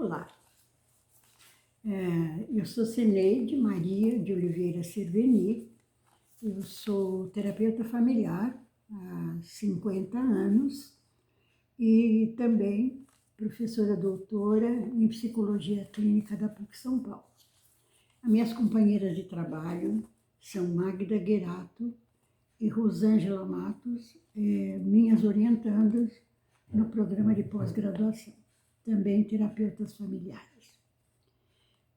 Olá, eu sou Ceneide Maria de Oliveira Cerveni, eu sou terapeuta familiar há 50 anos e também professora doutora em Psicologia Clínica da PUC São Paulo. As minhas companheiras de trabalho são Magda Guerato e Rosângela Matos, minhas orientandas no programa de pós-graduação, também terapeutas familiares.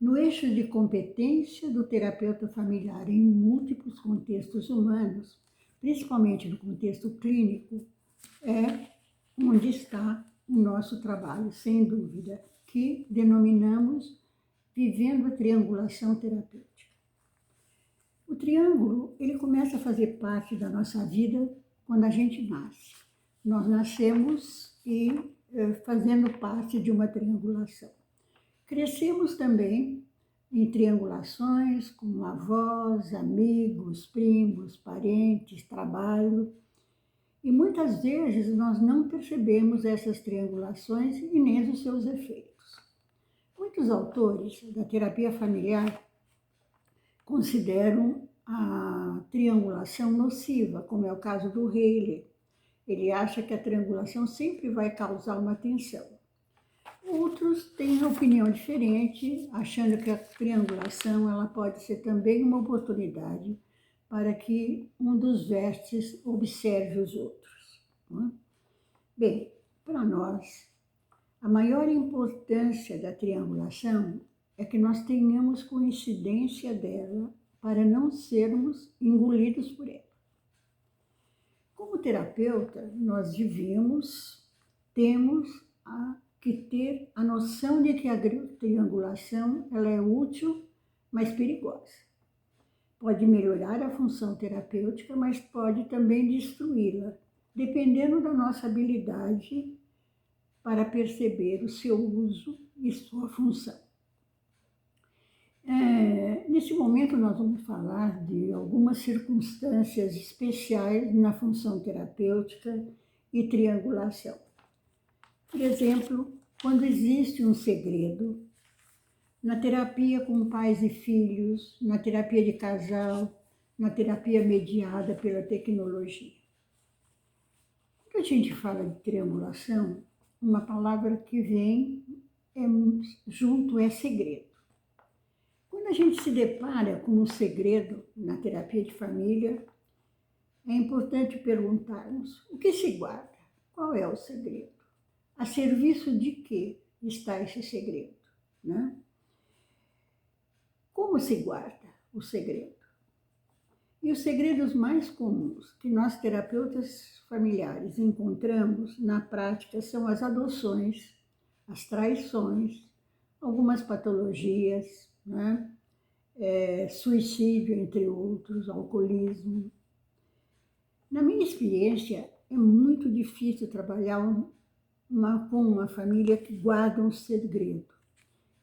No eixo de competência do terapeuta familiar em múltiplos contextos humanos, principalmente no contexto clínico, é onde está o nosso trabalho, sem dúvida, que denominamos vivendo a triangulação terapêutica. O triângulo, ele começa a fazer parte da nossa vida quando a gente nasce. Nós nascemos e fazendo parte de uma triangulação. Crescemos também em triangulações com avós, amigos, primos, parentes, trabalho. E muitas vezes nós não percebemos essas triangulações e nem os seus efeitos. Muitos autores da terapia familiar consideram a triangulação nociva, como é o caso do Haley. Ele acha que a triangulação sempre vai causar uma tensão. Outros têm uma opinião diferente, achando que a triangulação ela pode ser também uma oportunidade para que um dos vértices observe os outros. Bem, para nós, a maior importância da triangulação é que nós tenhamos coincidência dela para não sermos engolidos por ela. Como terapeuta, nós temos que ter a noção de que a triangulação ela é útil, mas perigosa. Pode melhorar a função terapêutica, mas pode também destruí-la, dependendo da nossa habilidade para perceber o seu uso e sua função. Nesse momento, nós vamos falar de algumas circunstâncias especiais na função terapêutica e triangulação. Por exemplo, quando existe um segredo, na terapia com pais e filhos, na terapia de casal, na terapia mediada pela tecnologia. Quando a gente fala de triangulação, uma palavra que vem junto é segredo. Quando a gente se depara com um segredo na terapia de família, é importante perguntarmos o que se guarda, qual é o segredo? A serviço de que está esse segredo? Né? Como se guarda o segredo? E os segredos mais comuns que nós terapeutas familiares encontramos na prática são as adoções, as traições, algumas patologias, né? Suicídio, entre outros, alcoolismo. Na minha experiência, é muito difícil trabalhar com uma família que guarda um segredo.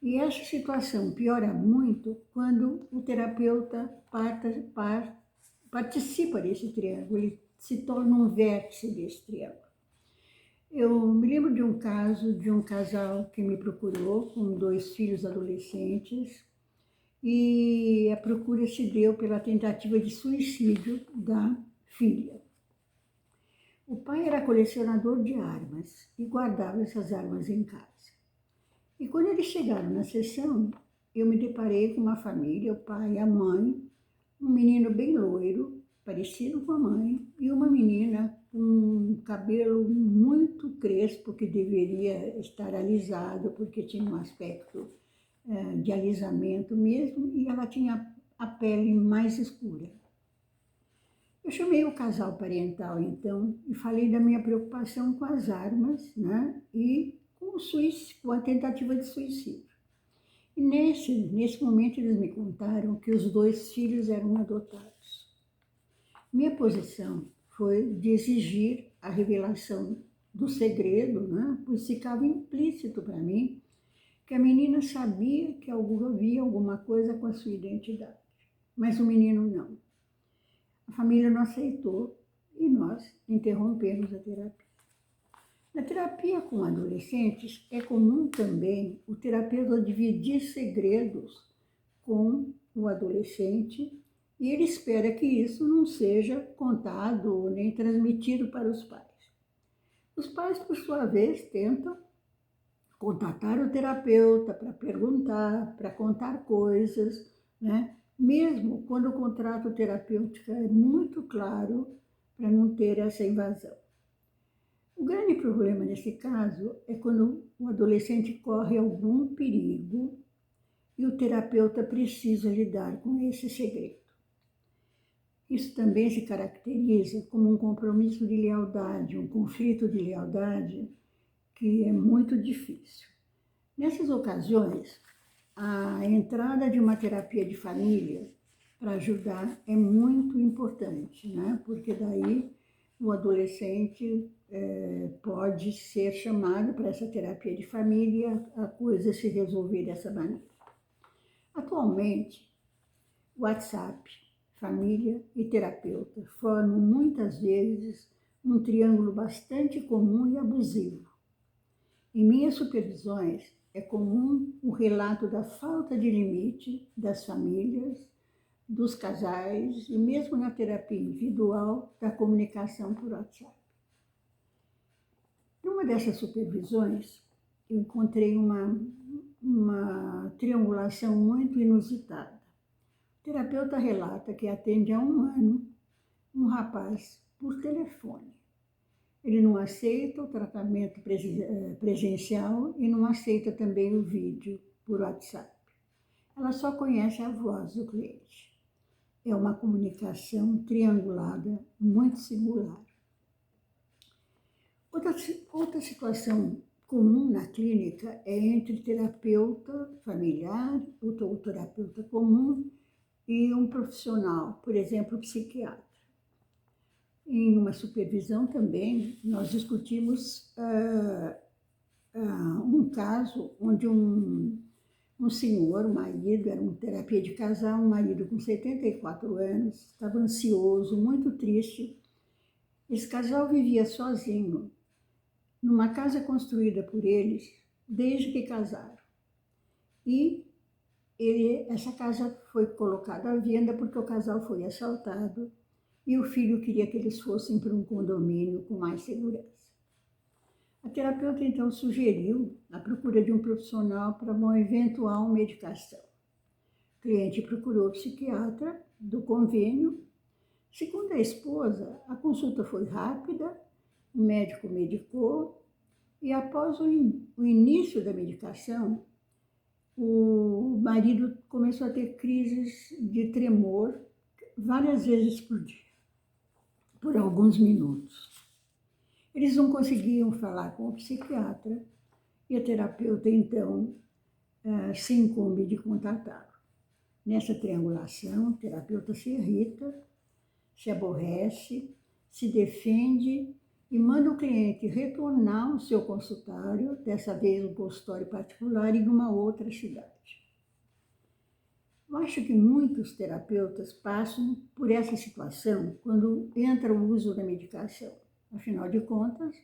E essa situação piora muito quando o terapeuta participa desse triângulo, ele se torna um vértice desse triângulo. Eu me lembro de um caso de um casal que me procurou com 2 filhos adolescentes e a procura se deu pela tentativa de suicídio da filha. O pai era colecionador de armas e guardava essas armas em casa. E quando eles chegaram na sessão, eu me deparei com uma família, o pai e a mãe, um menino bem loiro, parecido com a mãe, e uma menina com um cabelo muito crespo, que deveria estar alisado, porque tinha um aspecto de alisamento mesmo, e ela tinha a pele mais escura. Eu chamei o casal parental, então, e falei da minha preocupação com as armas, né, e com a tentativa de suicídio. E nesse momento eles me contaram que os 2 filhos eram adotados. Minha posição foi de exigir a revelação do segredo, né, pois ficava implícito para mim que a menina sabia que havia alguma coisa com a sua identidade, mas o menino não. A família não aceitou e nós interrompemos a terapia. Na terapia com adolescentes, é comum também o terapeuta dividir segredos com o adolescente e ele espera que isso não seja contado nem transmitido para os pais. Os pais, por sua vez, tentam contatar o terapeuta para perguntar, para contar coisas, né? Mesmo quando o contrato terapêutico é muito claro para não ter essa invasão. O grande problema nesse caso é quando o adolescente corre algum perigo e o terapeuta precisa lidar com esse segredo. Isso também se caracteriza como um compromisso de lealdade, um conflito de lealdade que é muito difícil. Nessas ocasiões, a entrada de uma terapia de família para ajudar é muito importante, né? Porque daí o adolescente pode ser chamado para essa terapia de família, a coisa se resolver dessa maneira. Atualmente, WhatsApp, família e terapeuta formam muitas vezes um triângulo bastante comum e abusivo. Em minhas supervisões, é comum o relato da falta de limite das famílias, dos casais e mesmo na terapia individual da comunicação por WhatsApp. Numa dessas supervisões, eu encontrei uma triangulação muito inusitada. O terapeuta relata que atende há 1 ano um rapaz por telefone. Ele não aceita o tratamento presencial e não aceita também o vídeo por WhatsApp. Ela só conhece a voz do cliente. É uma comunicação triangulada, muito singular. Outra situação comum na clínica é entre terapeuta familiar, ou terapeuta comum, e um profissional, por exemplo, psiquiatra. Em uma supervisão também, nós discutimos um caso onde um senhor, um marido, era uma terapia de casal, um marido com 74 anos, estava ansioso, muito triste. Esse casal vivia sozinho, numa casa construída por eles desde que casaram. E essa casa foi colocada à venda porque o casal foi assaltado e o filho queria que eles fossem para um condomínio com mais segurança. A terapeuta então sugeriu a procura de um profissional para uma eventual medicação. O cliente procurou o psiquiatra do convênio. Segundo a esposa, a consulta foi rápida, o médico medicou e após o início da medicação, o marido começou a ter crises de tremor várias vezes por dia, por alguns minutos. Eles não conseguiam falar com o psiquiatra e a terapeuta, então, se incumbe de contatá-lo. Nessa triangulação, o terapeuta se irrita, se aborrece, se defende e manda o cliente retornar ao seu consultório, dessa vez um consultório particular em uma outra cidade. Eu acho que muitos terapeutas passam por essa situação quando entra o uso da medicação. Afinal de contas,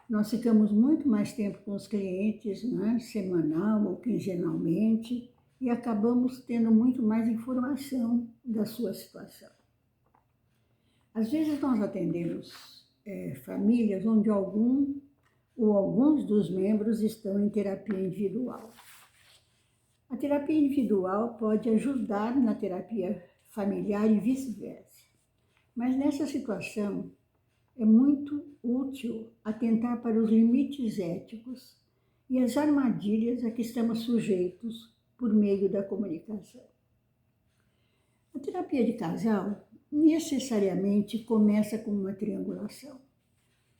nós ficamos muito mais tempo com os clientes, né, semanal ou quinzenalmente, e acabamos tendo muito mais informação da sua situação. Às vezes nós atendemos famílias onde algum ou alguns dos membros estão em terapia individual. A terapia individual pode ajudar na terapia familiar e vice-versa, mas nessa situação é muito útil atentar para os limites éticos e as armadilhas a que estamos sujeitos por meio da comunicação. A terapia de casal necessariamente começa com uma triangulação.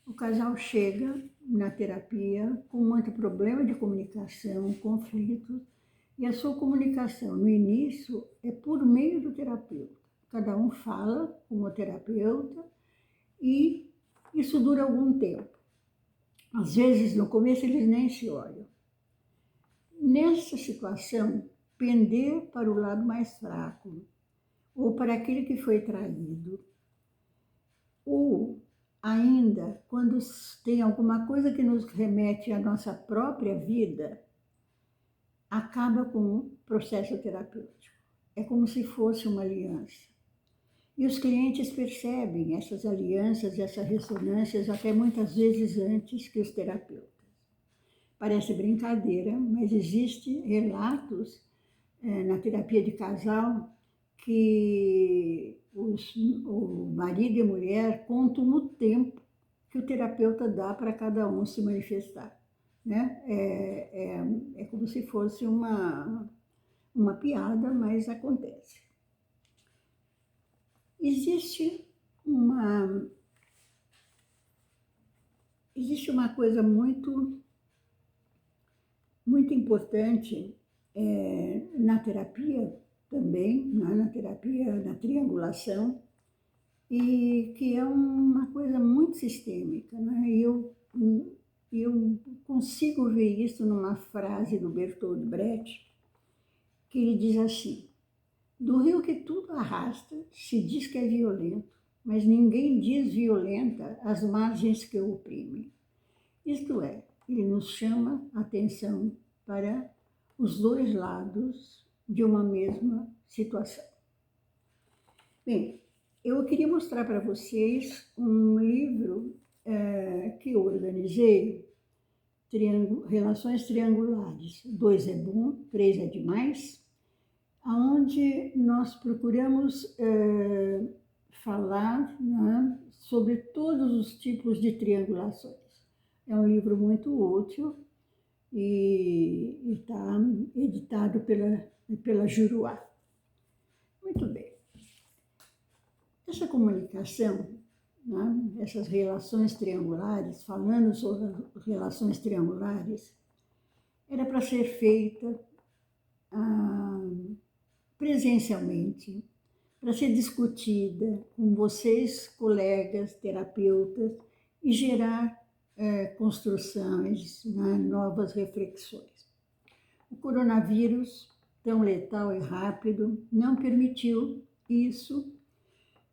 O casal chega na terapia com muito problema de comunicação, conflitos, e a sua comunicação no início é por meio do terapeuta. Cada um fala com o terapeuta e isso dura algum tempo. Às vezes, no começo, eles nem se olham. Nessa situação, pender para o lado mais fraco, ou para aquele que foi traído, ou ainda quando tem alguma coisa que nos remete à nossa própria vida, acaba com o processo terapêutico. É como se fosse uma aliança. E os clientes percebem essas alianças, essas ressonâncias, até muitas vezes antes que os terapeutas. Parece brincadeira, mas existem relatos na terapia de casal que o marido e mulher contam o tempo que o terapeuta dá para cada um se manifestar. Né? É como se fosse uma piada, mas acontece. Existe uma coisa muito importante na terapia também, na terapia, na triangulação, e que é uma coisa muito sistêmica. Né? Eu consigo ver isso numa frase do Bertolt Brecht, que ele diz assim: do rio que tudo arrasta, se diz que é violento, mas ninguém diz violenta as margens que o oprimem. Isto é, ele nos chama a atenção para os dois lados de uma mesma situação. Bem, eu queria mostrar para vocês um livro que eu organizei, Relações Triangulares. 2 é bom, 3 é demais, onde nós procuramos falar, né, sobre todos os tipos de triangulações. É um livro muito útil e está editado pela Juruá. Muito bem. Essa comunicação, né, essas relações triangulares, falando sobre relações triangulares, era para ser feita presencialmente, para ser discutida com vocês, colegas, terapeutas, e gerar construções, né, novas reflexões. O coronavírus, tão letal e rápido, não permitiu isso,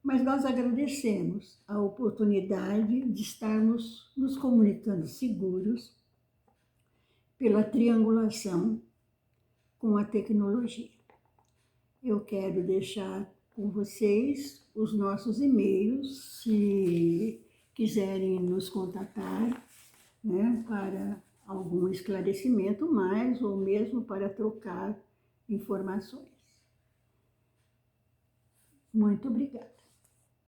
mas nós agradecemos a oportunidade de estarmos nos comunicando seguros pela triangulação com a tecnologia. Eu quero deixar com vocês os nossos e-mails, se quiserem nos contatar, né, para algum esclarecimento mais ou mesmo para trocar informações. Muito obrigada.